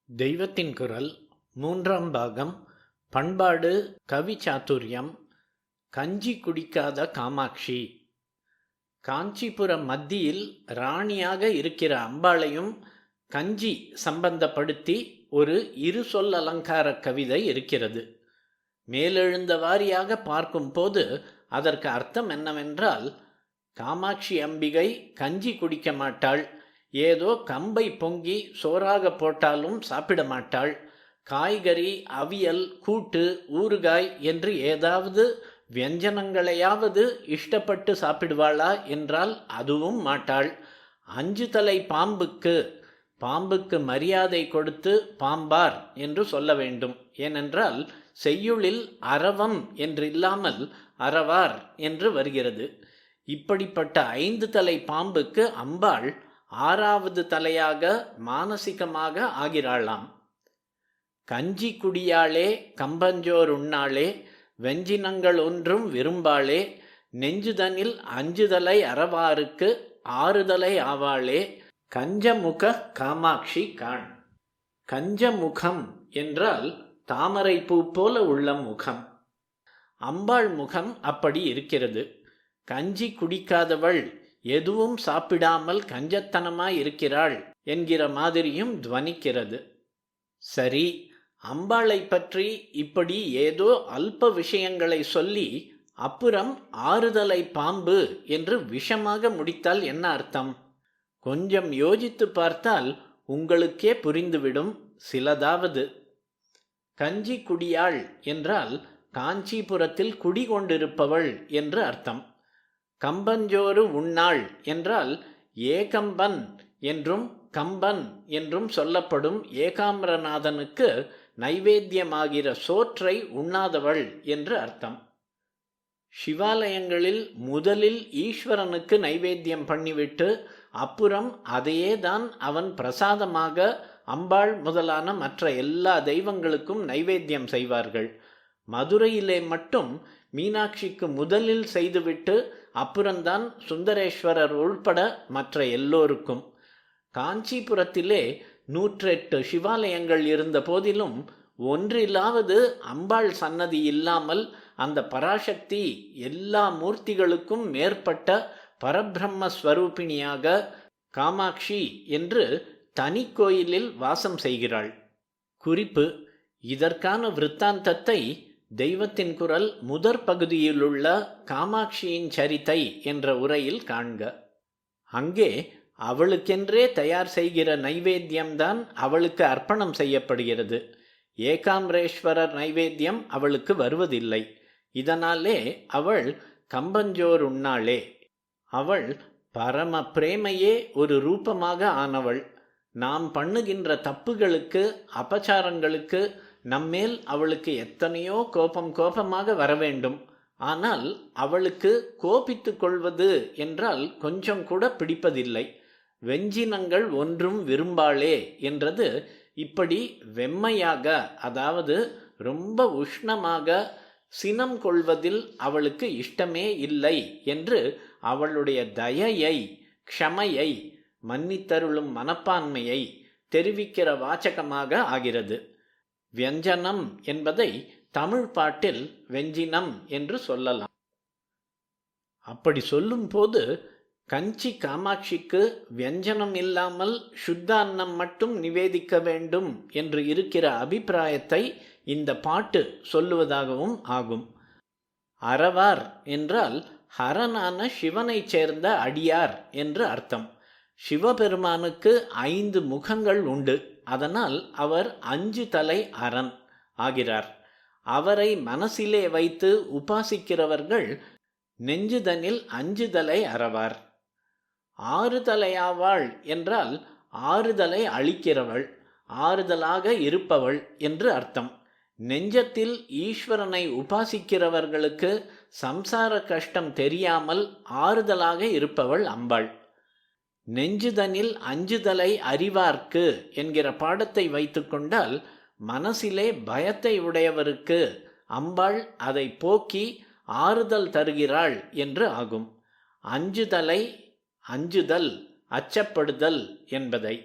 தெய்வத்தின் குரல் மூன்றாம் பாகம். பண்பாடு கவி சாதுரியம். கஞ்சி குடிக்காத காமாட்சி. காஞ்சிபுரம் மத்தியில் ராணியாக இருக்கிற அம்பாளையும் கஞ்சி சம்பந்தப்படுத்தி ஒரு இரு சொல் அலங்கார கவிதை இருக்கிறது. மேலெழுந்த வாரியாக பார்க்கும்போது அதற்கு அர்த்தம் என்னவென்றால், காமாட்சி அம்பிகை கஞ்சி குடிக்க மாட்டாள், ஏதோ கம்பை பொங்கி சோறாக போட்டாலும் சாப்பிட மாட்டாள், காய்கறி அவியல் கூட்டு ஊறுகாய் என்று ஏதாவது வியஞ்சனங்களையாவது இஷ்டப்பட்டு சாப்பிடுவாளா என்றால் அதுவும் மாட்டாள். 5 தலை பாம்புக்கு மரியாதை கொடுத்து பாம்பார் என்று சொல்ல வேண்டும். ஏனென்றால் செய்யுளில் அரவம் என்று இல்லாமல் அரவார் என்று வருகிறது. இப்படிப்பட்ட 5 தலை பாம்புக்கு அம்பாள் 6வது தலையாக மானசிகமாக ஆகிறாளாம். கஞ்சி குடியாளே கம்பஞ்சோர் உண்ணாளே வெஞ்சினங்கள் ஒன்றும் விரும்பாளே நெஞ்சுதனில் 5 தலை அறவாருக்கு 6 தலை ஆவாளே கஞ்சமுக காமாட்சி காண். கஞ்சமுகம் என்றால் தாமரை பூ போல உள்ள முகம். அம்பாள் முகம் அப்படி இருக்கிறது. கஞ்சி குடிக்காதவள், எதுவும் சாப்பிடாமல் கஞ்சத்தனமாய் இருக்கிறாள் என்கிற மாதிரியும் துவனிக்கிறது. சரி, அம்பாளை பற்றி இப்படி ஏதோ அல்ப விஷயங்களை சொல்லி அப்புறம் 6 தலை பாம்பு என்று விஷமாக முடித்தால் என்ன அர்த்தம்? கொஞ்சம் யோசித்து பார்த்தால் உங்களுக்கே புரிந்துவிடும் சிலதாவது. கஞ்சி குடியாள் என்றால் காஞ்சிபுரத்தில் குடிகொண்டிருப்பவள் என்று அர்த்தம். கம்பஞ்சோறு உண்ணாள் என்றால் ஏகம்பன் என்றும் கம்பன் என்றும் சொல்லப்படும் ஏகாம்பரநாதனுக்கு நைவேத்தியமாகிற சோற்றை உண்ணாதவள் என்று அர்த்தம். சிவாலயங்களில் முதலில் ஈஸ்வரனுக்கு நைவேத்தியம் பண்ணிவிட்டு அப்புறம் அதையே தான் அவன் பிரசாதமாக அம்பாள் முதலான மற்ற எல்லா தெய்வங்களுக்கும் நைவேத்தியம் செய்வார்கள். மதுரையிலே மட்டும் மீனாட்சிக்கு முதலில் செய்துவிட்டு அப்புறம்தான் சுந்தரேஸ்வரர் உள்பட மற்ற எல்லோருக்கும். காஞ்சிபுரத்திலே 108 சிவாலயங்கள் இருந்த போதிலும் ஒன்றிலாவது அம்பாள் சன்னதி இல்லாமல் அந்த பராசக்தி எல்லா மூர்த்திகளுக்கும் மேற்பட்ட பரபிரம்மஸ்வரூபிணியாக காமாட்சி என்று தனி கோயிலில் வாசம் செய்கிறாள். குறிப்பு: இதற்கான விருத்தாந்தத்தை தெய்வத்தின் குரல் முதற் பகுதியிலுள்ள காமாட்சியின் சரித்தை என்ற உரையில் காண்க. அங்கே அவளுக்கென்றே தயார் செய்கிற நைவேத்தியம்தான் அவளுக்கு அர்ப்பணம் செய்யப்படுகிறது. ஏகாம்பரேஸ்வரர் நைவேத்தியம் அவளுக்கு வருவதில்லை. இதனாலே அவள் கம்பஞ்சோர் உண்ணாளே. அவள் பரம பிரேமையே ஒரு ரூபமாக ஆனவள். நாம் பண்ணுகின்ற தப்புகளுக்கு அபச்சாரங்களுக்கு நம்மேல் அவளுக்கு எத்தனையோ கோபமாக வர வேண்டும். ஆனால் அவளுக்கு கோபித்து கொள்வது என்றால் கொஞ்சம் கூட பிடிப்பதில்லை. வெஞ்சினங்கள் ஒன்றும் விரும்பாளே என்றது இப்படி வெம்மையாக, அதாவது ரொம்ப உஷ்ணமாக சினம் கொள்வதில் அவளுக்கு இஷ்டமே இல்லை என்று அவளுடைய தயையை, க்ஷமையை, மன்னித்தருளும் மனப்பான்மையை தெரிவிக்கிற வாச்சகமாக ஆகிறது. வியஞ்சனம் என்பதை தமிழ் பாட்டில் வெஞ்சினம் என்று சொல்லலாம். அப்படி சொல்லும் போது கஞ்சி காமாட்சிக்கு வியஞ்சனம் இல்லாமல் சுத்த அன்னம் மட்டும் நிவேதிக்க வேண்டும் என்று இருக்கிற அபிப்பிராயத்தை இந்த பாட்டு சொல்லுவதாகவும் ஆகும். அறவார் என்றால் ஹரனான சிவனை சேர்ந்த அடியார் என்று அர்த்தம். சிவபெருமானுக்கு 5 முகங்கள் உண்டு. அதனால் அவர் 5 தலை அரண் ஆகிறார். அவரை மனசிலே வைத்து உபாசிக்கிறவர்கள் நெஞ்சுதனில் 5 தலை அறவார். 6 தலையாவாள் என்றால் 6 தலை அளிக்கிறவள், ஆறுதலாக இருப்பவள் என்று அர்த்தம். நெஞ்சத்தில் ஈஸ்வரனை உபாசிக்கிறவர்களுக்கு சம்சார கஷ்டம் தெரியாமல் ஆறுதலாக இருப்பவள் அம்பாள். நெஞ்சுதனில் 5 தலை அறிவார்க்கு என்கிற பாடத்தை வைத்து கொண்டால் மனசிலே பயத்தை உடையவருக்கு அம்பாள் அதை போக்கி ஆறுதல் தருகிறாள் என்று ஆகும். 5 தலை, அஞ்சுதல், அச்சப்படுதல் என்பதை